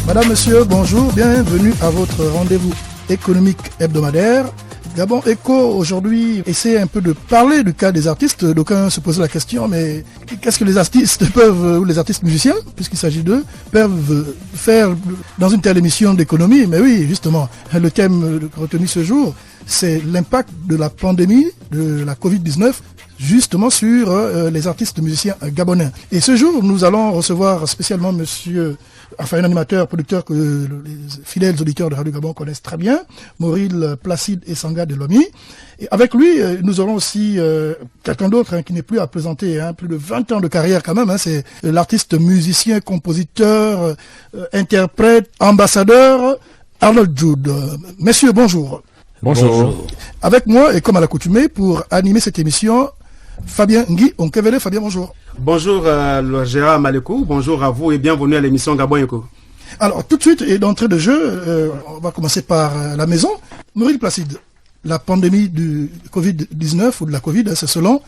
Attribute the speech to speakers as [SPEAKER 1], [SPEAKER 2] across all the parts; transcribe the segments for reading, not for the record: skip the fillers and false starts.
[SPEAKER 1] Madame, Monsieur, bonjour, bienvenue à votre rendez-vous économique hebdomadaire. Gabon Echo aujourd'hui essaie un peu de parler du cas des artistes. D'aucuns se posent la question, mais qu'est-ce que les artistes peuvent, ou les artistes musiciens, puisqu'il s'agit d'eux, peuvent faire dans une telle émission d'économie? Mais oui, justement, le thème retenu ce jour, c'est l'impact de la pandémie, de la Covid-19, justement sur les artistes musiciens gabonais. Et ce jour, nous allons recevoir spécialement un animateur, producteur que les fidèles auditeurs de Radio Gabon connaissent très bien, Mauril Placide Essanga de Lomi. Et avec lui, nous aurons aussi quelqu'un d'autre qui n'est plus à présenter, plus de 20 ans de carrière quand même. C'est l'artiste musicien, compositeur, interprète, ambassadeur, Arnold Jude. Messieurs, bonjour.
[SPEAKER 2] Bonjour.
[SPEAKER 1] Avec moi, et comme à l'accoutumée, pour animer cette émission, Fabien Nguy Onkevele. Fabien, bonjour.
[SPEAKER 2] Bonjour Gérard Malekou, bonjour à vous et bienvenue à l'émission Gabon Echo.
[SPEAKER 1] Alors tout de suite et d'entrée de jeu, on va commencer par la maison. Mauril Placide, la pandémie du Covid-19 ou de la Covid, c'est selon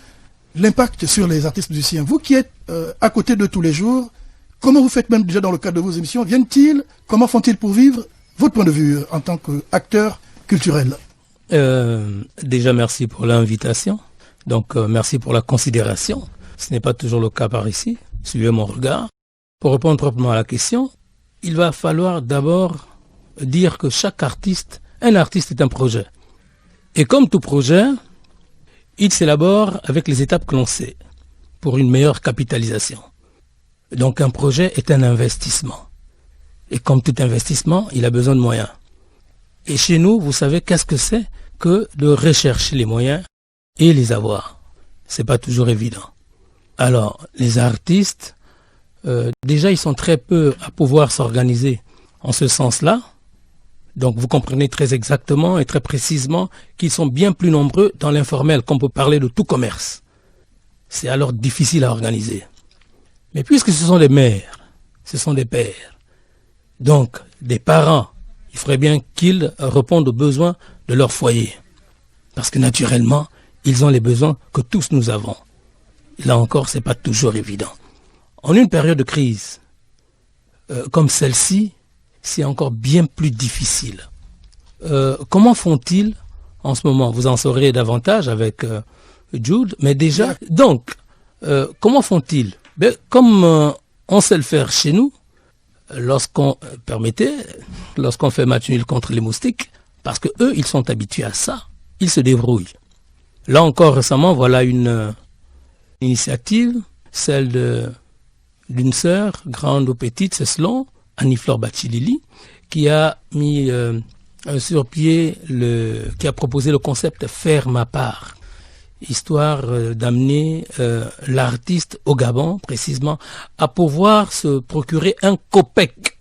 [SPEAKER 1] l'impact sur les artistes musiciens. Vous qui êtes à côté de tous les jours, comment vous faites même déjà dans le cadre de vos émissions? Viennent-ils? Comment font-ils pour vivre? Votre point de vue en tant qu'acteur culturel.
[SPEAKER 3] Déjà merci pour l'invitation. Donc merci pour la considération. Ce n'est pas toujours le cas par ici. Suivez mon regard. Pour répondre proprement à la question, il va falloir d'abord dire que un artiste est un projet. Et comme tout projet, il s'élabore avec les étapes que l'on sait pour une meilleure capitalisation. Donc un projet est un investissement. Et comme tout investissement, il a besoin de moyens. Et chez nous, vous savez qu'est-ce que c'est que de rechercher les moyens et les avoir. C'est pas toujours évident. Alors, les artistes, déjà, ils sont très peu à pouvoir s'organiser en ce sens-là. Donc, vous comprenez très exactement et très précisément qu'ils sont bien plus nombreux dans l'informel, qu'on peut parler de tout commerce. C'est alors difficile à organiser. Mais puisque ce sont des mères, ce sont des pères, donc des parents, il faudrait bien qu'ils répondent aux besoins de leur foyer. Parce que naturellement, ils ont les besoins que tous nous avons. Là encore, c'est pas toujours évident. En une période de crise comme celle-ci, c'est encore bien plus difficile. Comment font-ils en ce moment? Vous en saurez davantage avec Jude, mais déjà, donc, comment font-ils? Comme on sait le faire chez nous, lorsqu'on fait match nul contre les moustiques, parce que eux, ils sont habitués à ça, ils se débrouillent. Là encore, récemment, voilà une initiative, celle d'une sœur, grande ou petite, c'est selon, Annie-Flore Bachilili, qui a mis sur pied, qui a proposé le concept « Faire ma part », histoire d'amener l'artiste au Gabon, précisément, à pouvoir se procurer un copec,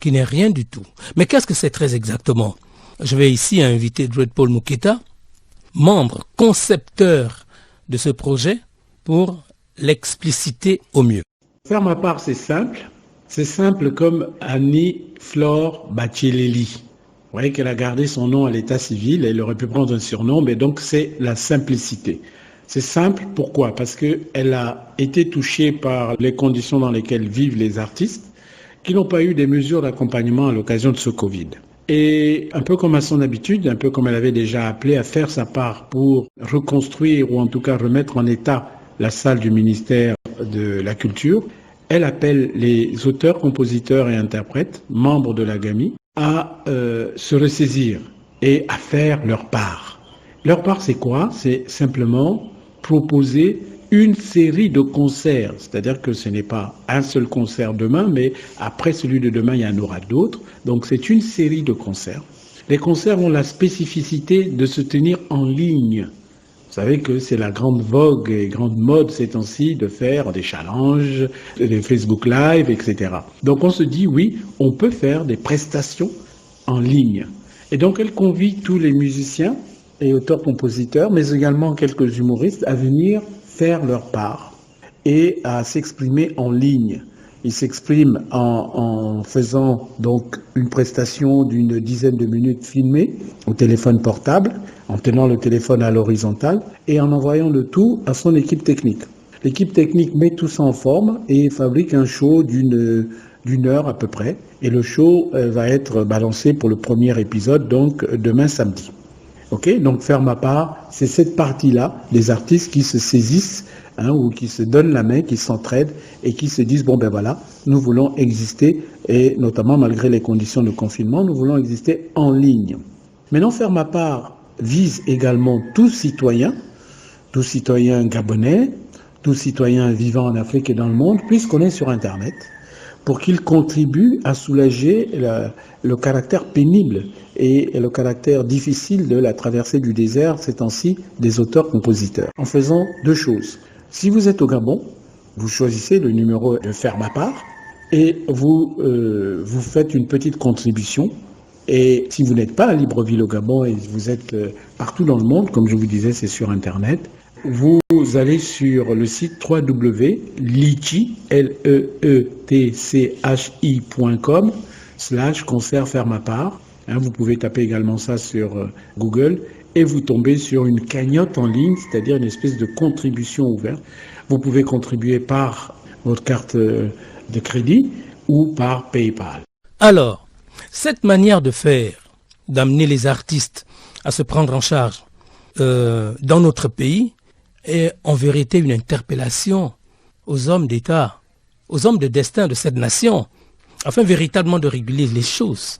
[SPEAKER 3] qui n'est rien du tout. Mais qu'est-ce que c'est très exactement? Je vais ici inviter Dread Paul Mouketa, membre concepteur de ce projet, pour l'expliciter au mieux.
[SPEAKER 4] Faire ma part, c'est simple. C'est simple comme Annie-Flore Bachilili. Vous voyez qu'elle a gardé son nom à l'état civil, elle aurait pu prendre un surnom, mais donc c'est la simplicité. C'est simple, pourquoi? Parce qu'elle a été touchée par les conditions dans lesquelles vivent les artistes, qui n'ont pas eu des mesures d'accompagnement à l'occasion de ce Covid. Et un peu comme à son habitude, un peu comme elle avait déjà appelé à faire sa part pour reconstruire ou en tout cas remettre en état la salle du ministère de la Culture, elle appelle les auteurs, compositeurs et interprètes, membres de la GAMI, à se ressaisir et à faire leur part. Leur part, c'est quoi? C'est simplement proposer une série de concerts, c'est-à-dire que ce n'est pas un seul concert demain, mais après celui de demain, il y en aura d'autres. Donc c'est une série de concerts. Les concerts ont la spécificité de se tenir en ligne. Vous savez que c'est la grande vogue et grande mode ces temps-ci de faire des challenges, des Facebook Live, etc. Donc on se dit, oui, on peut faire des prestations en ligne. Et donc elle convie tous les musiciens et auteurs-compositeurs, mais également quelques humoristes, à venir faire leur part et à s'exprimer en ligne. Ils s'expriment en faisant donc une prestation d'une dizaine de minutes filmée au téléphone portable, en tenant le téléphone à l'horizontale et en envoyant le tout à son équipe technique. L'équipe technique met tout ça en forme et fabrique un show d'une d'une heure à peu près. Et le show va être balancé pour le premier épisode, donc demain samedi. Ok, donc faire ma part, c'est cette partie-là, des artistes qui se saisissent ou qui se donnent la main, qui s'entraident et qui se disent, bon ben voilà, nous voulons exister, et notamment malgré les conditions de confinement, nous voulons exister en ligne. Maintenant, faire ma part vise également tout citoyen gabonais, tout citoyen vivant en Afrique et dans le monde, puisqu'on est sur Internet, pour qu'il contribue à soulager le caractère pénible et le caractère difficile de la traversée du désert ces temps-ci des auteurs-compositeurs. En faisant deux choses. Si vous êtes au Gabon, vous choisissez le numéro de faire ma part et vous faites une petite contribution. Et si vous n'êtes pas à Libreville au Gabon et vous êtes partout dans le monde, comme je vous disais, c'est sur Internet, vous allez sur le site www.leetchi.com/concert faire ma part. Vous pouvez taper également ça sur Google et vous tombez sur une cagnotte en ligne, c'est-à-dire une espèce de contribution ouverte. Vous pouvez contribuer par votre carte de crédit ou par PayPal.
[SPEAKER 3] Alors, cette manière de faire, d'amener les artistes à se prendre en charge dans notre pays, est en vérité une interpellation aux hommes d'État, aux hommes de destin de cette nation, afin véritablement de réguler les choses.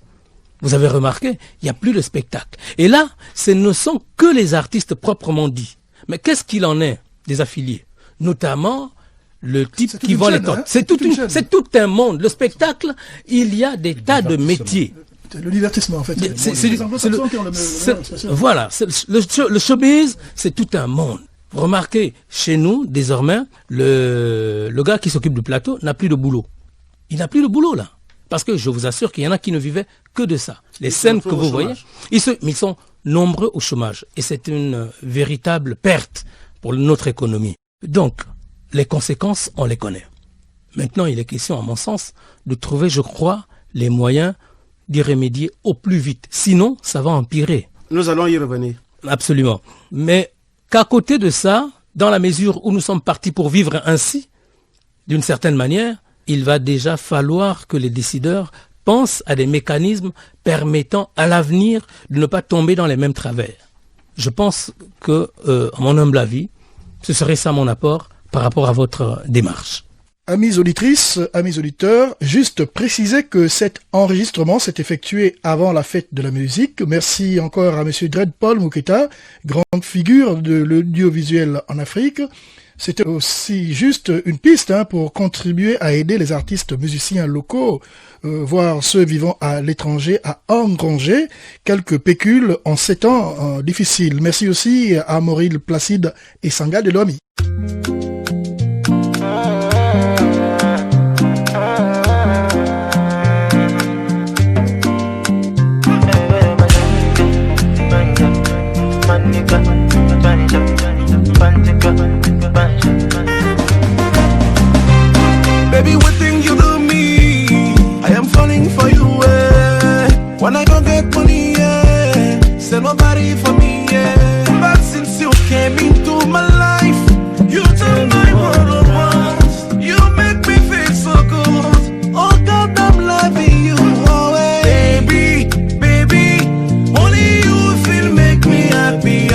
[SPEAKER 3] Vous avez remarqué, il n'y a plus de spectacle. Et là, ce ne sont que les artistes proprement dits. Mais qu'est-ce qu'il en est des affiliés? Notamment le type qui vend les tonnes. C'est tout un monde. Le spectacle, il y a des tas de métiers.
[SPEAKER 1] Le divertissement, en fait.
[SPEAKER 3] Voilà, le showbiz, c'est tout un monde. Remarquez, chez nous, désormais, le gars qui s'occupe du plateau n'a plus de boulot. Il n'a plus de boulot, là. Parce que je vous assure qu'il y en a qui ne vivaient que de ça. Les scènes que vous voyez, ils sont nombreux au chômage. Et c'est une véritable perte pour notre économie. Donc, les conséquences, on les connaît. Maintenant, il est question, à mon sens, de trouver, je crois, les moyens d'y remédier au plus vite. Sinon, ça va empirer.
[SPEAKER 2] Nous allons y revenir.
[SPEAKER 3] Absolument. Mais qu'à côté de ça, dans la mesure où nous sommes partis pour vivre ainsi, d'une certaine manière, il va déjà falloir que les décideurs pensent à des mécanismes permettant à l'avenir de ne pas tomber dans les mêmes travers. Je pense que, à mon humble avis, ce serait ça mon apport par rapport à votre démarche.
[SPEAKER 1] Amis auditrices, amis auditeurs, juste préciser que cet enregistrement s'est effectué avant la fête de la musique. Merci encore à monsieur Dred Paul Mouketa, grande figure de l'audiovisuel en Afrique. C'était aussi juste une piste pour contribuer à aider les artistes musiciens locaux, voire ceux vivant à l'étranger, à engranger quelques pécules en ces temps difficiles. Merci aussi à Maureen Placide et Sanga Delomi.
[SPEAKER 5] Baby, what thing you do me? I am falling for you, When I go get money, say nobody for me, But since you came into my life, you turn my world around. You make me feel so good. Oh God, I'm loving you always. Baby, only you feel make me happy.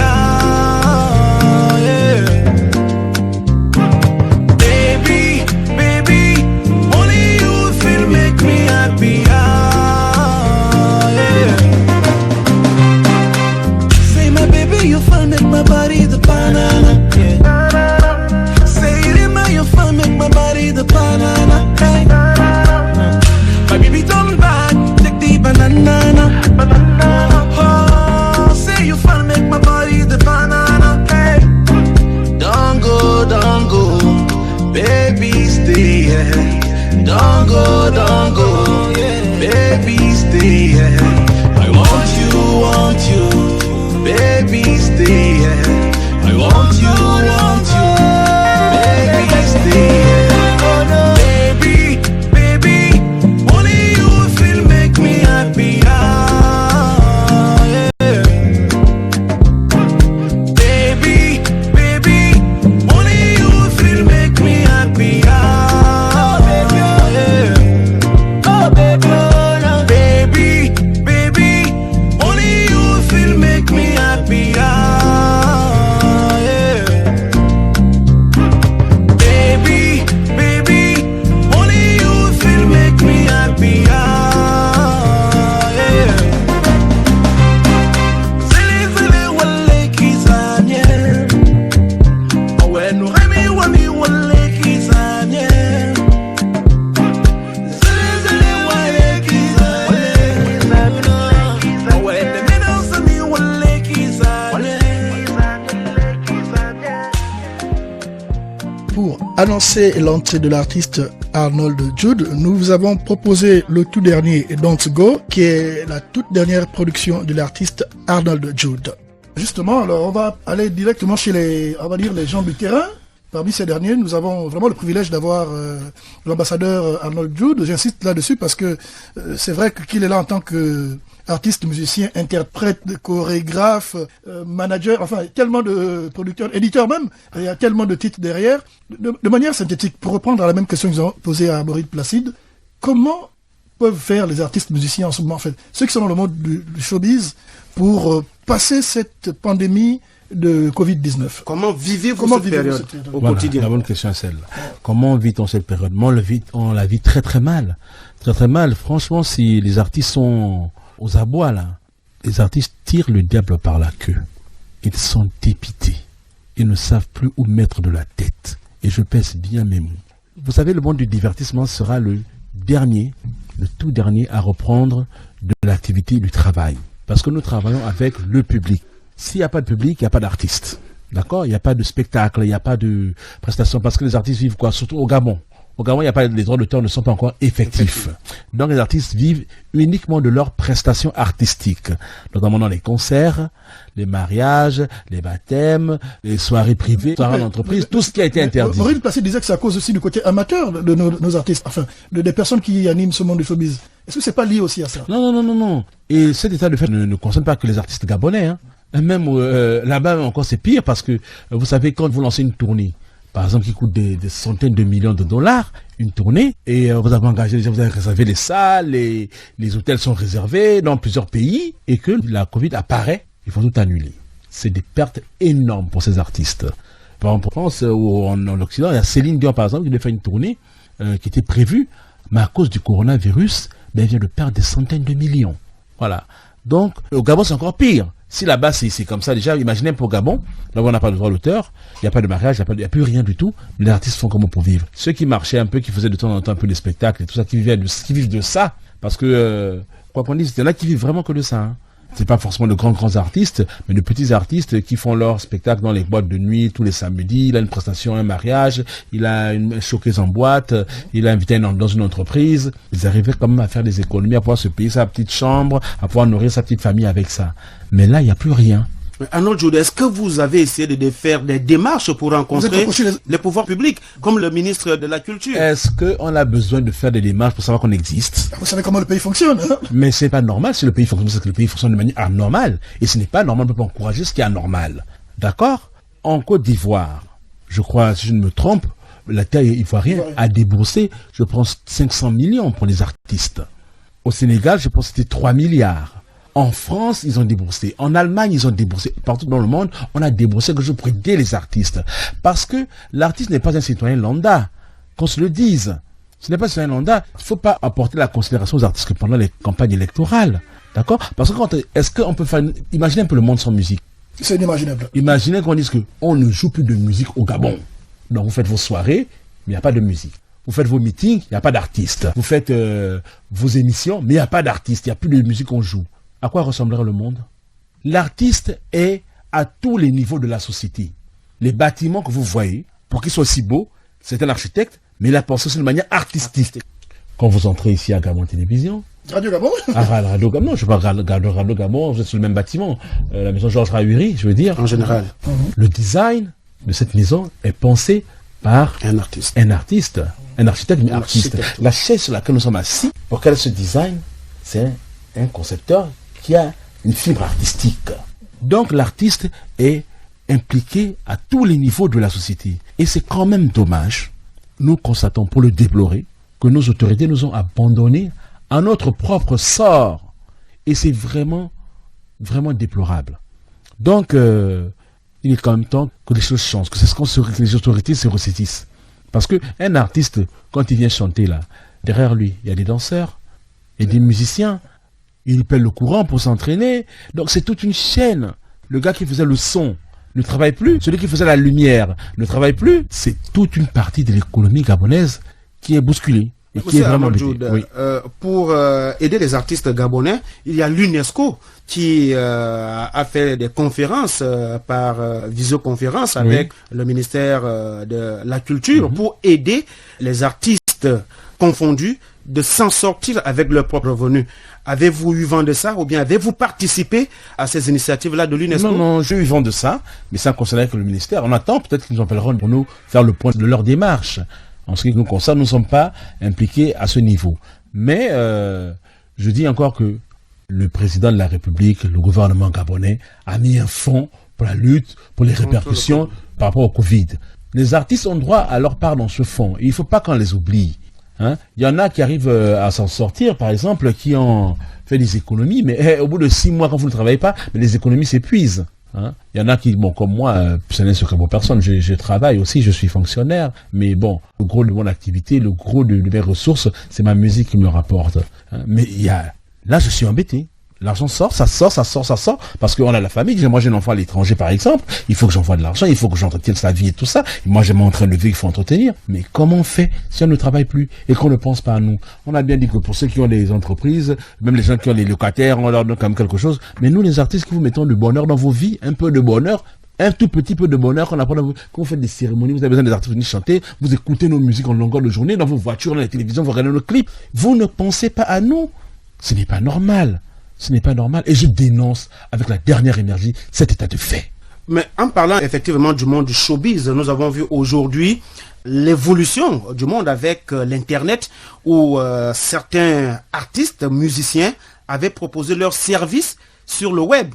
[SPEAKER 5] My body the banana, yeah. Say it in my your fun, make my body the banana, hey. My baby turn back, take the banana, oh, say you fun, make my body the banana, hey. Don't go, baby stay here. Don't go, yeah. Baby stay here. I want you, baby stay here. I want you, baby stay here. Baby, only you feel make me happy, yeah. Baby, only you feel make me happy, yeah.
[SPEAKER 1] annoncé l'entrée de l'artiste Arnold Jude, nous vous avons proposé le tout dernier Don't Go, qui est la toute dernière production de l'artiste Arnold Jude. Justement, alors on va aller directement chez les gens du terrain. Parmi ces derniers, nous avons vraiment le privilège d'avoir l'ambassadeur Arnold Jude. J'insiste là-dessus parce que c'est vrai qu'il est là en tant que artiste, musicien, interprète, chorégraphe, manager, enfin tellement de producteurs, éditeurs même, il y a tellement de titres derrière. De manière synthétique, pour reprendre la même question qu'ils ont posée à Maurice Placide, comment peuvent faire les artistes musiciens en ce moment, en fait, ceux qui sont dans le monde du showbiz, pour passer cette pandémie de Covid-19?
[SPEAKER 2] Comment vivez-vous cette période au quotidien?
[SPEAKER 6] La bonne question est celle-là. Comment vit-on cette période? On la vit très très mal. Très très mal. Franchement, si les artistes sont aux abois là, les artistes tirent le diable par la queue. Ils sont dépités. Ils ne savent plus où mettre de la tête. Et je pèse bien mes mots. Vous savez, le monde du divertissement sera le tout dernier à reprendre de l'activité du travail. Parce que nous travaillons avec le public. S'il n'y a pas de public, il n'y a pas d'artiste. D'accord? Il n'y a pas de spectacle, il n'y a pas de prestation. Parce que les artistes vivent quoi? Surtout au Gabon. Au Gabon, il n'y a pas, les droits d'auteur ne sont pas encore effectifs. Donc les artistes vivent uniquement de leurs prestations artistiques, notamment dans les concerts, les mariages, les baptêmes, les soirées privées, soirées d'entreprise, tout ce qui a été interdit.
[SPEAKER 1] Maurice Placide disait que c'est à cause aussi du côté amateur de nos artistes, enfin, des personnes qui animent ce monde du showbiz. Est-ce que c'est pas lié aussi à ça?
[SPEAKER 6] Non. Et cet état de fait ne concerne pas que les artistes gabonais, hein. Même là-bas encore c'est pire parce que vous savez, quand vous lancez une tournée, par exemple, qui coûte des centaines de millions de dollars, une tournée, et vous avez engagé, vous avez réservé les salles, les hôtels sont réservés dans plusieurs pays, et que la Covid apparaît, il faut tout annuler. C'est des pertes énormes pour ces artistes. Par exemple, en France ou en Occident, il y a Céline Dion, par exemple, qui devait faire une tournée qui était prévue, mais à cause du coronavirus, elle vient de perdre des centaines de millions. Voilà. Donc, au Gabon, c'est encore pire. Si là-bas, c'est comme ça, déjà, imaginez pour Gabon, là où on n'a pas de droit d'auteur, il n'y a pas de mariage, il n'y a plus rien du tout, mais les artistes font comment pour vivre? Ceux qui marchaient un peu, qui faisaient de temps en temps un peu des spectacles et tout ça, qui vivent de ça, parce que, quoi qu'on dise, c'est là qui vivent vraiment que de ça, hein. C'est pas forcément de grands artistes, mais de petits artistes qui font leur spectacle dans les boîtes de nuit tous les samedis. Il a une prestation, un mariage, il a une showcase en boîte, il a invité dans une entreprise. Ils arrivaient quand même à faire des économies, à pouvoir se payer sa petite chambre, à pouvoir nourrir sa petite famille avec ça. Mais là, il n'y a plus rien.
[SPEAKER 2] Arnold Jude, est-ce que vous avez essayé de faire des démarches pour rencontrer les pouvoirs publics, comme le ministre de la Culture?
[SPEAKER 6] Est-ce qu'on a besoin de faire des démarches pour savoir qu'on existe?
[SPEAKER 1] Vous savez comment le pays fonctionne, hein?
[SPEAKER 6] Mais c'est pas normal si le pays fonctionne, c'est que le pays fonctionne de manière anormale. Et ce n'est pas normal, on ne peut pas encourager ce qui est anormal. D'accord? En Côte d'Ivoire, je crois, si je ne me trompe, la terre ivoirienne a déboursé, je pense, 500 millions pour les artistes. Au Sénégal, je pense que c'était 3 milliards. En France, ils ont déboursé. En Allemagne, ils ont déboursé. Partout dans le monde, on a déboursé quelque chose pour aider les artistes. Parce que l'artiste n'est pas un citoyen lambda. Qu'on se le dise. Ce n'est pas un citoyen lambda. Il ne faut pas apporter la considération aux artistes que pendant les campagnes électorales. D'accord? Parce que est-ce qu'on peut faire... Imaginez un peu le monde sans musique.
[SPEAKER 1] C'est inimaginable.
[SPEAKER 6] Imaginez qu'on dise qu'on ne joue plus de musique au Gabon. Donc vous faites vos soirées, mais il n'y a pas de musique. Vous faites vos meetings, il n'y a pas d'artistes. Vous faites vos émissions, mais il n'y a pas d'artistes. Il n'y a plus de musique qu'on joue. À quoi ressemblerait le monde? L'artiste est à tous les niveaux de la société. Les bâtiments que vous voyez, pour qu'ils soient si beaux, c'est un architecte, mais il a pensé aussi de manière artistique. Quand vous entrez ici à Gabon Télévision...
[SPEAKER 1] Radio Gabon?
[SPEAKER 6] Radio Gabon, non, je parle Radio Gabon, vous êtes sur le même bâtiment. La maison Georges Rahuri, je veux dire.
[SPEAKER 2] En général.
[SPEAKER 6] Le design de cette maison est pensé par
[SPEAKER 2] un artiste,
[SPEAKER 6] un architecte, mais artiste. La chaise sur laquelle nous sommes assis, pour qu'elle se design, c'est un concepteur qui a une fibre artistique. Donc l'artiste est impliqué à tous les niveaux de la société. Et c'est quand même dommage, nous constatons pour le déplorer, que nos autorités nous ont abandonnés à notre propre sort. Et c'est vraiment, vraiment déplorable. Donc, il est quand même temps que les choses changent, que les autorités se ressaisissent. Parce qu'un artiste, quand il vient chanter là, derrière lui, il y a des danseurs, il y a des musiciens, il paie le courant pour s'entraîner. Donc c'est toute une chaîne. Le gars qui faisait le son ne travaille plus. Celui qui faisait la lumière ne travaille plus. C'est toute une partie de l'économie gabonaise qui est bousculée. et qui est vraiment
[SPEAKER 2] Amadjoud,
[SPEAKER 6] oui.
[SPEAKER 2] Pour aider les artistes gabonais, il y a l'UNESCO qui a fait des conférences par visioconférence avec le ministère de la Culture pour aider les artistes confondus de s'en sortir avec leurs propres revenus. Avez-vous eu vent de ça ou bien avez-vous participé à ces initiatives-là de l'UNESCO?
[SPEAKER 6] Non, j'ai eu vent de ça, mais ça ne concerne que le ministère. On attend peut-être qu'ils nous appelleront pour nous faire le point de leur démarche. En ce qui nous concerne, nous ne sommes pas impliqués à ce niveau. Mais je dis encore que le président de la République, le gouvernement gabonais, a mis un fonds pour la lutte, pour les répercussions par rapport au Covid. Les artistes ont droit à leur part dans ce fonds. Et il ne faut pas qu'on les oublie. Hein? Il y en a qui arrivent à s'en sortir, par exemple, qui ont fait des économies, mais au bout de 6 mois, quand vous ne travaillez pas, les économies s'épuisent. Hein? Il y en a qui, bon, comme moi, ce n'est secret pour personne, je travaille aussi, je suis fonctionnaire, mais bon, le gros de mon activité, le gros de mes ressources, c'est ma musique qui me rapporte. Hein? Mais là, je suis embêté. L'argent sort, parce qu'on a la famille. Moi, j'ai un enfant à l'étranger, par exemple. Il faut que j'envoie de l'argent, il faut que j'entretienne sa vie et tout ça. Et moi, j'ai mon train de vie qu'il faut entretenir. Mais comment on fait si on ne travaille plus et qu'on ne pense pas à nous? On a bien dit que pour ceux qui ont des entreprises, même les gens qui ont les locataires, on leur donne quand même quelque chose. Mais nous, les artistes, qui vous mettons du bonheur dans vos vies, un peu de bonheur, un tout petit peu de bonheur qu'on apprend dans vous. Quand vous faites des cérémonies, vous avez besoin des artistes venir chanter, vous écoutez nos musiques en longueur de journée, dans vos voitures, dans les télévisions, vous regardez nos clips. Vous ne pensez pas à nous. Ce n'est pas normal. Ce n'est pas normal. Et je dénonce avec la dernière énergie cet état de fait.
[SPEAKER 2] Mais en parlant effectivement du monde du showbiz, nous avons vu aujourd'hui l'évolution du monde avec l'Internet où certains artistes, musiciens avaient proposé leurs services sur le web.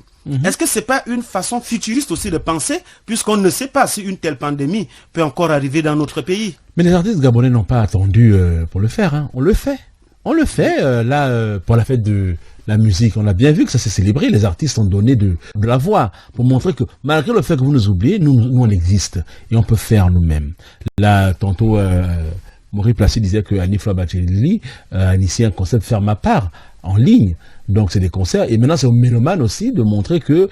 [SPEAKER 2] Est-ce que c'est pas une façon futuriste aussi de penser, puisqu'on ne sait pas si une telle pandémie peut encore arriver dans notre pays?
[SPEAKER 6] Mais les artistes gabonais n'ont pas attendu pour le faire. Hein. On le fait. On le fait. Là, pour la fête de la musique, on a bien vu que ça s'est célébré. Les artistes ont donné de la voix pour montrer que malgré le fait que vous nous oubliez, nous on existe et on peut faire nous-mêmes. Là, tantôt, Maurice Placide disait que Annie Fleur Bachelili a initié un concept Faire ma part en ligne. Donc c'est des concerts. Et maintenant, c'est aux mélomanes aussi de montrer que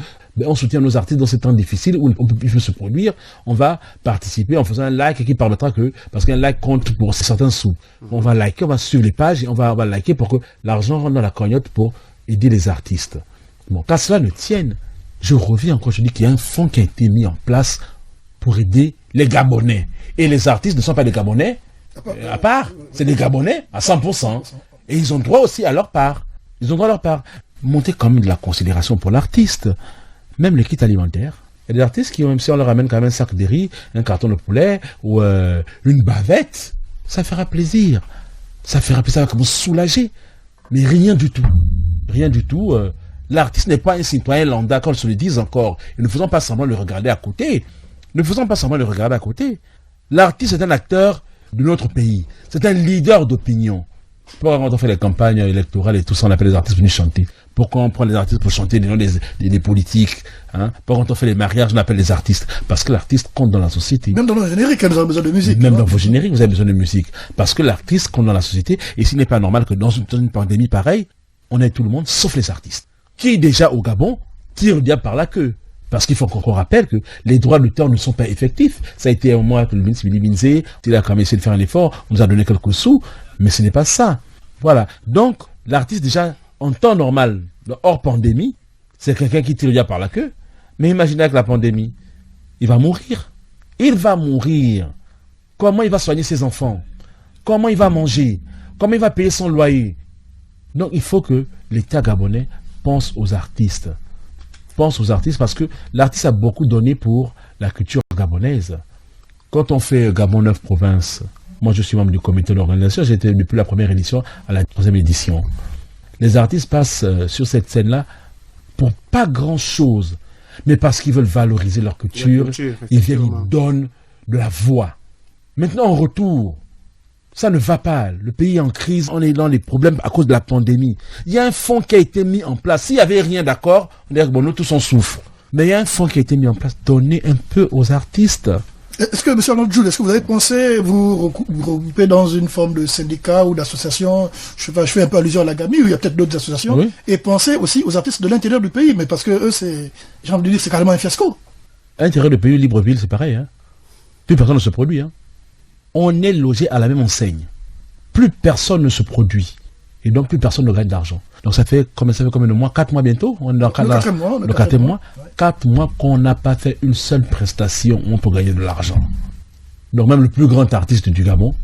[SPEAKER 6] on soutient nos artistes dans ces temps difficiles où on peut plus se produire. On va participer en faisant un like qui permettra que, parce qu'un like compte pour certains sous. On va liker, on va suivre les pages et on va liker pour que l'argent rentre dans la cagnotte pour aider les artistes. Bon, qu'à cela ne tienne, je reviens encore, je dis qu'il y a un fonds qui a été mis en place pour aider les Gabonais. Et les artistes ne sont pas des Gabonais à part, c'est des Gabonais à 100%. Et ils ont droit aussi à leur part. Ils ont droit à leur part. Monter quand même de la considération pour l'artiste. Même les kits alimentaires. Il y a des artistes qui, même si on leur amène quand même un sac de riz, un carton de poulet ou une bavette, ça fera plaisir. Ça fera plaisir, ça va comme soulager. Mais rien du tout. Rien du tout. L'artiste n'est pas un citoyen lambda, comme se le disent encore. Et ne faisons pas semblant de le regarder à côté. Ne faisons pas semblant de le regarder à côté. L'artiste est un acteur de notre pays. C'est un leader d'opinion. Pourquoi quand on fait les campagnes électorales et tout ça, on appelle les artistes venus chanter? Pourquoi on prend les artistes pour chanter des noms des politiques, hein? Pourquoi quand on fait les mariages, on appelle les artistes? Parce que l'artiste compte dans la société.
[SPEAKER 1] Même dans nos génériques, nous avons besoin de musique.
[SPEAKER 6] Même dans vos génériques, vous avez besoin de musique. Parce que l'artiste compte dans la société. Et s'il n'est pas normal que dans une pandémie pareille, on ait tout le monde, sauf les artistes. Qui, déjà au Gabon, tire le diable par la queue. Parce qu'il faut qu'on rappelle que les droits d'auteur ne sont pas effectifs. Ça a été au moins que le ministre Willy Binzé, il a quand même essayé de faire un effort, on nous a donné quelques sous, mais ce n'est pas ça. Voilà. Donc, l'artiste, déjà, en temps normal, hors pandémie, c'est quelqu'un qui tire le diable par la queue. Mais imaginez avec la pandémie, il va mourir. Il va mourir. Comment il va soigner ses enfants? Comment il va manger? Comment il va payer son loyer? Donc, il faut que l'État gabonais pense aux artistes. Pense aux artistes parce que l'artiste a beaucoup donné pour la culture gabonaise. Quand on fait Gabon 9 provinces, moi je suis membre du comité d'organisation, j'ai été depuis la première édition à la 3e édition. Les artistes passent sur cette scène-là pour pas grand-chose, mais parce qu'ils veulent valoriser leur culture, ils viennent, ils donnent de la voix. Maintenant en retour, ça ne va pas. Le pays est en crise, on est dans les problèmes à cause de la pandémie. Il y a un fonds qui a été mis en place. S'il n'y avait rien d'accord, on dirait que bon, nous tous on souffre. Mais il y a un fonds qui a été mis en place. Donnez un peu aux artistes.
[SPEAKER 1] Est-ce que, M. Amadjoud, est-ce que vous avez pensé vous regrouper dans une forme de syndicat ou d'association? Je fais un peu allusion à la GAMI, où il y a peut-être d'autres associations. Oui. Et penser aussi aux artistes de l'intérieur du pays. Mais parce que eux, j'ai envie de dire, c'est carrément un fiasco.
[SPEAKER 6] À l'intérieur du pays, Libreville, c'est pareil. Hein. Plus personne ne se produit. Hein. On est logé à la même enseigne. plus personne ne se produit. Et donc, plus personne ne gagne d'argent. Donc, ça fait combien de mois? 4 mois bientôt? On est dans le 4 mois. 4 mois qu'on n'a pas fait une seule prestation où on peut gagner de l'argent. Donc, même le plus grand artiste du Gabon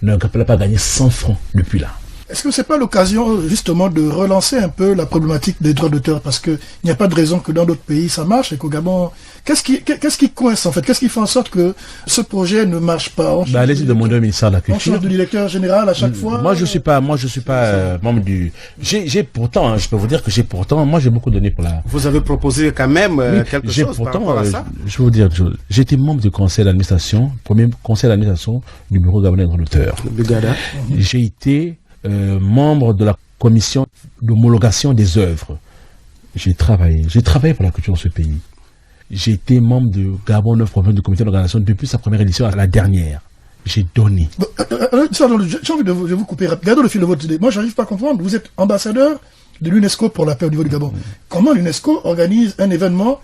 [SPEAKER 6] n'a pas gagné 100 francs depuis là.
[SPEAKER 1] Est-ce que c'est pas l'occasion justement de relancer un peu la problématique des droits d'auteur, parce que il n'y a pas de raison que dans d'autres pays ça marche et qu'au Gabon, qu'est-ce qui coince en fait? Qu'est-ce qui fait en sorte que ce projet ne marche pas?
[SPEAKER 6] Allez-y demander au ministère de la Culture.
[SPEAKER 1] On change de directeur général à chaque fois.
[SPEAKER 6] Moi je suis pas membre du. J'ai pourtant, je peux vous dire que j'ai beaucoup donné pour la.
[SPEAKER 2] Vous avez proposé quand même quelque chose par rapport à ça.
[SPEAKER 6] Je vais vous dire, j'étais membre du conseil d'administration, premier conseil d'administration du bureau gabonais des droits d'auteur. J'ai été membre de la commission d'homologation des œuvres. J'ai travaillé pour la culture dans ce pays. J'ai été membre de Gabon 9 provinces du comité d'organisation depuis sa première édition à la dernière. J'ai donné.
[SPEAKER 1] J'ai envie de vous couper. Regardez le fil de votre idée. Moi, j'arrive pas à comprendre. Vous êtes ambassadeur de l'UNESCO pour la paix au niveau du Gabon. Comment l'UNESCO organise un événement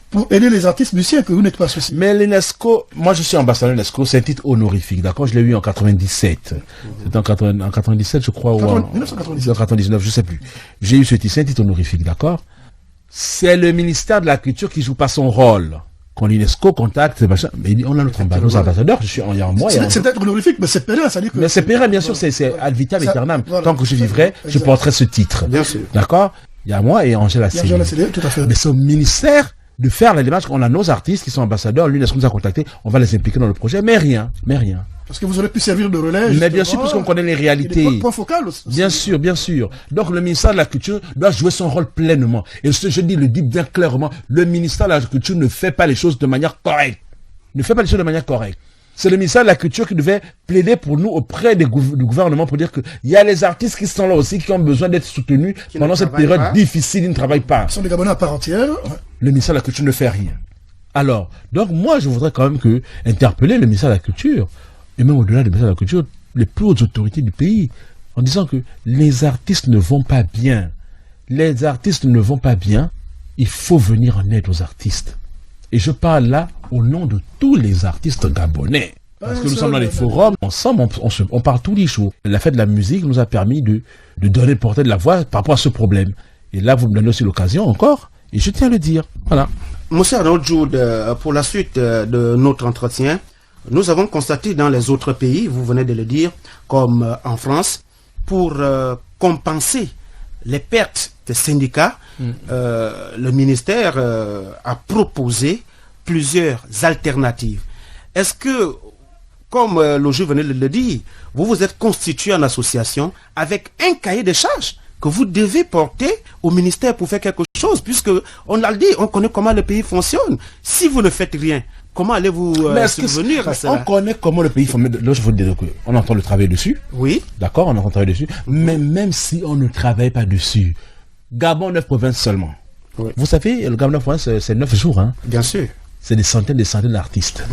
[SPEAKER 1] pour aider les artistes musiciens que vous n'êtes pas associés?
[SPEAKER 6] Mais l'UNESCO, moi je suis ambassadeur de l'UNESCO, c'est un titre honorifique, d'accord? Je l'ai eu en 97. C'était en 97, je crois, ou en 1999, je sais plus. J'ai eu ce titre, c'est un titre honorifique, d'accord? C'est le ministère de la Culture qui joue pas son rôle. Quand l'UNESCO contacte, machin, mais on a notre ambassadeur, il y a un mois.
[SPEAKER 1] C'est peut-être honorifique, mais c'est pérenne, ça dit que.
[SPEAKER 6] Mais c'est pérenne, bien sûr, c'est ad vitam aeternam. Tant que je vivrai, je porterai ce titre.
[SPEAKER 2] Bien sûr.
[SPEAKER 6] D'accord? Il y a moi et Angela Cédé.
[SPEAKER 1] Tout à fait.
[SPEAKER 6] Mais c'est au ministère de faire la démarche. On a nos artistes qui sont ambassadeurs, l'UNESCO nous a contactés, on va les impliquer dans le projet, mais rien.
[SPEAKER 1] Parce que vous aurez pu servir de relais.
[SPEAKER 6] Mais bien sûr, puisqu'on connaît les réalités.
[SPEAKER 1] Des points focaux aussi.
[SPEAKER 6] Bien sûr. Donc le ministère de la Culture doit jouer son rôle pleinement. Et je le dis bien clairement, le ministère de la Culture ne fait pas les choses de manière correcte. C'est le ministère de la Culture qui devait plaider pour nous auprès du gouvernement pour dire qu'il y a les artistes qui sont là aussi, qui ont besoin d'être soutenus pendant cette période difficile, ils ne travaillent pas.
[SPEAKER 1] Ce sont des Gabonais à part entière.
[SPEAKER 6] Le ministère de la Culture ne fait rien. Alors, donc moi je voudrais quand même interpeller le ministère de la Culture, et même au-delà du ministère de la Culture, les plus hautes autorités du pays, en disant que les artistes ne vont pas bien. Les artistes ne vont pas bien, il faut venir en aide aux artistes. Et je parle là au nom de tous les artistes gabonais. Parce que nous sommes dans les forums, ensemble, on parle tous les jours. La fête de la musique nous a permis de donner portée de la voix par rapport à ce problème. Et là, vous me donnez aussi l'occasion encore, et je tiens à le dire. Voilà.
[SPEAKER 2] Monsieur Arnaud Djoud, pour la suite de notre entretien, nous avons constaté dans les autres pays, vous venez de le dire, comme en France, pour compenser les pertes des syndicats, le ministère a proposé plusieurs alternatives. Est-ce que, comme Lojou venait de le dire, vous vous êtes constitué en association avec un cahier de charges que vous devez porter au ministère pour faire quelque chose, puisque on l'a dit, on connaît comment le pays fonctionne. Si vous ne faites rien, comment allez-vous subvenir à cela?
[SPEAKER 6] On connaît comment le pays fonctionne. Là, je veux dire qu'on entend le travail dessus.
[SPEAKER 2] Oui.
[SPEAKER 6] D'accord, on entend le travail dessus. Mais même si on ne travaille pas dessus, Gabon 9 provinces seulement. Oui. Vous savez, le Gabon 9 provinces, c'est 9 jours. Hein.
[SPEAKER 2] Bien sûr.
[SPEAKER 6] C'est des centaines d'artistes.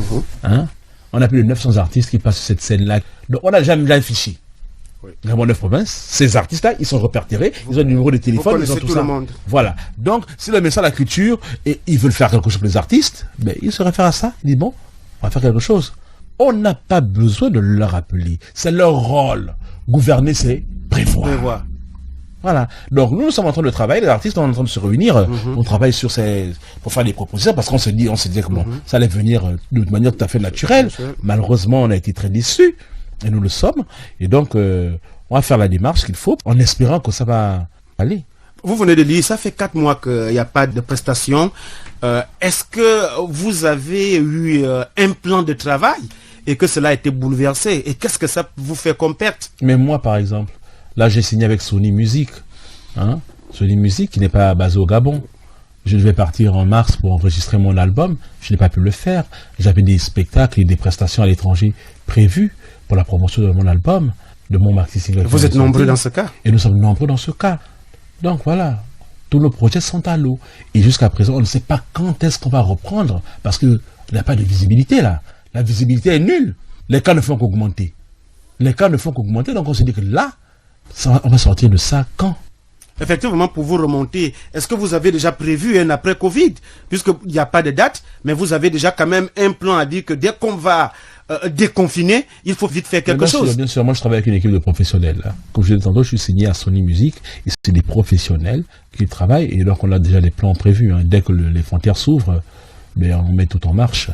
[SPEAKER 6] Hein? On a plus de 900 artistes qui passent sur cette scène-là. Donc, on n'a jamais un fichier. Oui. Gabon 9 provinces, ces artistes-là, ils sont répertoriés, ils ont le numéro de téléphone, ils ont tout ça. Voilà. Donc, si le ministère de la Culture, et ils veulent faire quelque chose pour les artistes, ben, ils se réfèrent à ça. Ils disent, bon, on va faire quelque chose. On n'a pas besoin de leur appeler. C'est leur rôle. Gouverner, c'est prévoir. Voilà. Donc, nous sommes en train de travailler, les artistes sont en train de se réunir, on travaille pour faire des propositions, parce qu'on se dit que bon, ça allait venir de manière tout à fait naturelle. Malheureusement, on a été très déçus. Et nous le sommes. Et donc, on va faire la démarche qu'il faut, en espérant que ça va aller.
[SPEAKER 2] Vous venez de dire, ça fait 4 mois qu'il n'y a pas de prestations. Est-ce que vous avez eu un plan de travail et que cela a été bouleversé? Et qu'est-ce que ça vous fait comme perte?
[SPEAKER 6] Mais moi, par exemple, là, j'ai signé avec Sony Music. Hein? Sony Music, qui n'est pas basé au Gabon. Je devais partir en mars pour enregistrer mon album. Je n'ai pas pu le faire. J'avais des spectacles et des prestations à l'étranger prévues pour la promotion de mon album, de mon artiste.
[SPEAKER 2] Vous êtes nombreux dans ce cas?
[SPEAKER 6] Et nous sommes nombreux dans ce cas. Donc voilà, tous nos projets sont à l'eau. Et jusqu'à présent, on ne sait pas quand est-ce qu'on va reprendre, parce qu'il n'y a pas de visibilité là. La visibilité est nulle. Les cas ne font qu'augmenter. Donc on se dit que là, on va sortir de ça quand?
[SPEAKER 2] Effectivement, pour vous remonter, est-ce que vous avez déjà prévu un après-Covid? Puisqu'il n'y a pas de date, mais vous avez déjà quand même un plan à dire que dès qu'on va déconfiner, il faut vite faire quelque chose.
[SPEAKER 6] Bien sûr, moi je travaille avec une équipe de professionnels. Hein. Comme je l'ai dit tantôt, je suis signé à Sony Music et c'est des professionnels qui travaillent et donc on a déjà des plans prévus. Hein. Dès que les frontières s'ouvrent, on met tout en marche.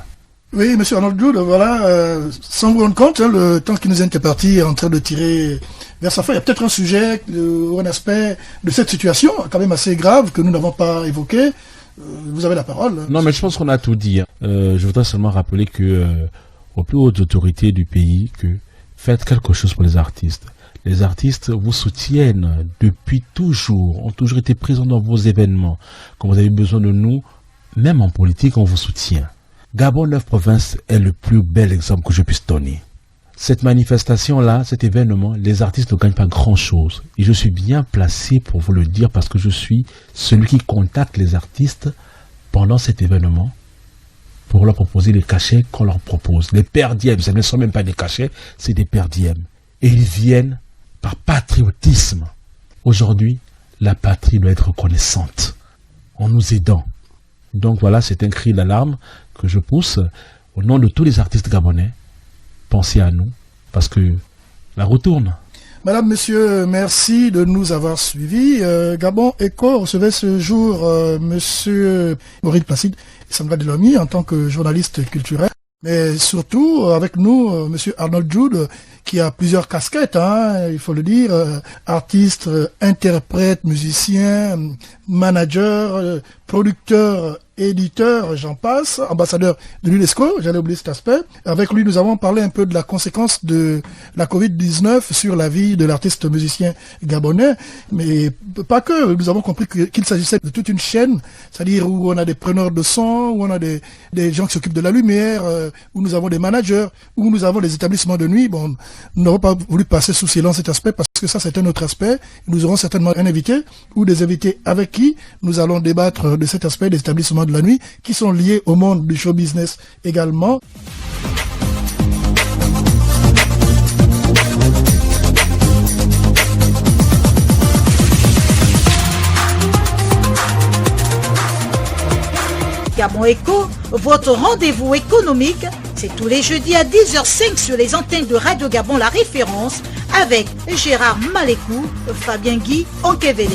[SPEAKER 1] Oui, monsieur Arnold Jude, voilà, sans vous rendre compte, le temps qui nous est imparti est en train de tirer vers sa fin. Il y a peut-être un sujet ou un aspect de cette situation quand même assez grave que nous n'avons pas évoqué. Vous avez la parole.
[SPEAKER 6] Non, mais je pense qu'on a tout dit. Hein. Je voudrais seulement rappeler que aux plus hautes autorités du pays, que faites quelque chose pour les artistes. Les artistes vous soutiennent depuis toujours, ont toujours été présents dans vos événements. Quand vous avez besoin de nous, même en politique, on vous soutient. Gabon 9 Provinces est le plus bel exemple que je puisse donner. Cette manifestation-là, cet événement, les artistes ne gagnent pas grand-chose. Et je suis bien placé pour vous le dire parce que je suis celui qui contacte les artistes pendant cet événement pour leur proposer les cachets qu'on leur propose. Les per diem, ce ne sont même pas des cachets, c'est des per diem. Et ils viennent par patriotisme. Aujourd'hui, la patrie doit être reconnaissante en nous aidant. Donc voilà, c'est un cri d'alarme que je pousse au nom de tous les artistes gabonais. Pensez à nous, parce que la roue tourne.
[SPEAKER 1] Madame, monsieur, merci de nous avoir suivis. Gabon Echo recevait ce jour monsieur Maurice Placide et Sandra Delomy en tant que journaliste culturel. Mais surtout, avec nous, monsieur Arnold Jude, qui a plusieurs casquettes, hein, il faut le dire, artiste, interprète, musicien, manager, producteur, éditeur, j'en passe, ambassadeur de l'UNESCO, j'allais oublier cet aspect. Avec lui, nous avons parlé un peu de la conséquence de la Covid-19 sur la vie de l'artiste musicien gabonais, mais pas que. Nous avons compris qu'il s'agissait de toute une chaîne, c'est-à-dire où on a des preneurs de son, où on a des gens qui s'occupent de la lumière, où nous avons des managers, où nous avons des établissements de nuit. Bon, nous n'avons pas voulu passer sous silence cet aspect parce que ça, c'est un autre aspect. Nous aurons certainement un invité ou des invités avec qui nous allons débattre de cet aspect des établissements de la nuit qui sont liés au monde du show business également.
[SPEAKER 7] Gabon Echo, votre rendez-vous économique, c'est tous les jeudis à 10h05 sur les antennes de Radio Gabon La Référence avec Gérard Malécou, Fabien Guy, Ankevele.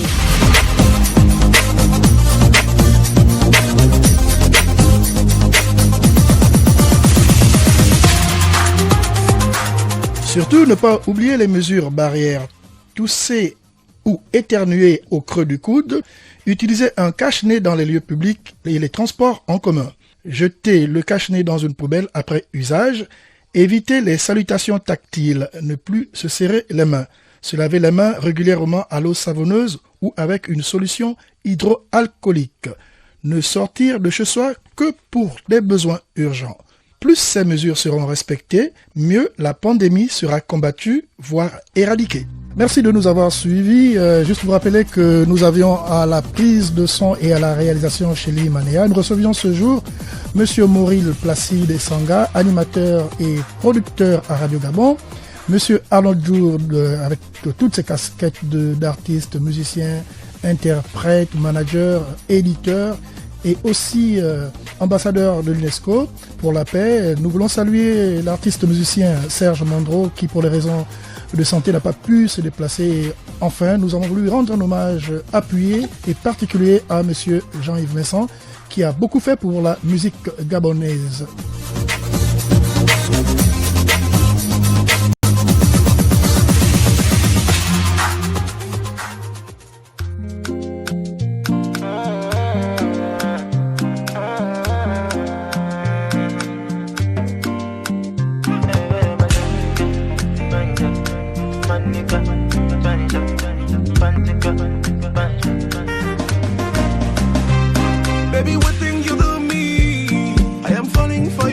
[SPEAKER 1] Surtout, ne pas oublier les mesures barrières. Tousser ou éternuer au creux du coude. Utiliser un cache-nez dans les lieux publics et les transports en commun. Jeter le cache-nez dans une poubelle après usage. Éviter les salutations tactiles. Ne plus se serrer les mains. Se laver les mains régulièrement à l'eau savonneuse ou avec une solution hydroalcoolique. Ne sortir de chez soi que pour des besoins urgents. Plus ces mesures seront respectées, mieux la pandémie sera combattue, voire éradiquée. Merci de nous avoir suivis. Juste vous rappeler que nous avions à la prise de son et à la réalisation Chélie Manéa. Nous recevions ce jour Monsieur Maurice Placide Sanga, animateur et producteur à Radio Gabon. Monsieur Arnold Jude, avec toutes ses casquettes d'artiste, musicien, interprète, manager, éditeur et aussi ambassadeur de l'UNESCO pour la paix. Nous voulons saluer l'artiste musicien Serge Mandreau qui, pour les raisons de santé, n'a pas pu se déplacer. Enfin, nous avons voulu rendre un hommage appuyé et particulier à monsieur Jean-Yves Vincent qui a beaucoup fait pour la musique gabonaise.
[SPEAKER 5] Baby, what thing you do me? I am falling for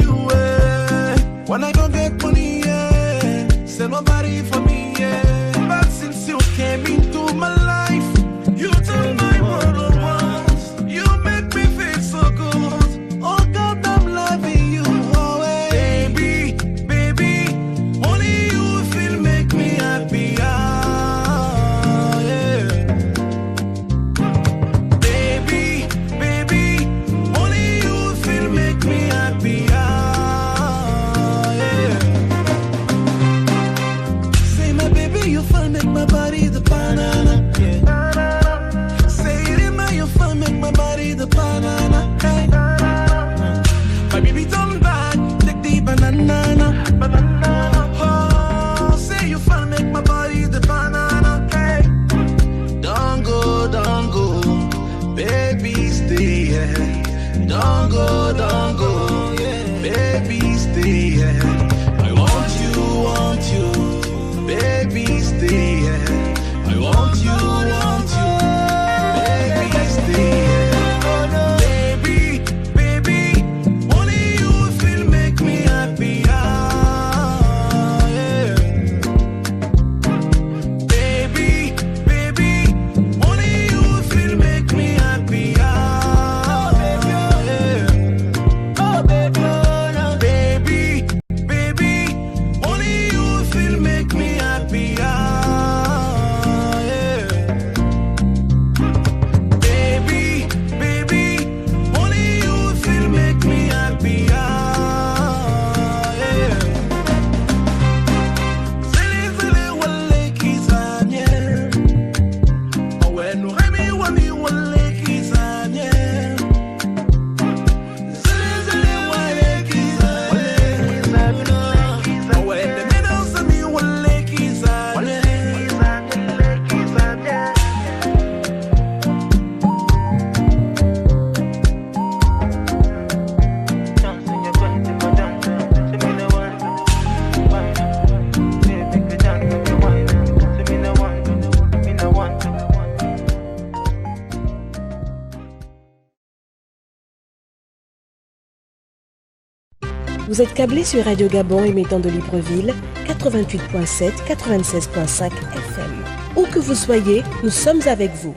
[SPEAKER 5] don't go, yeah. Baby, stay here. I want you, baby, stay here. I want you, baby, stay here. Baby, only you feel make me happy, yeah. Baby, only you feel make me happy, yeah. Oh, baby, only you feel make me happy, yeah.
[SPEAKER 8] Vous êtes câblé sur Radio Gabon émettant de Libreville, 88.7, 96.5 FM. Où que vous soyez, nous sommes avec vous.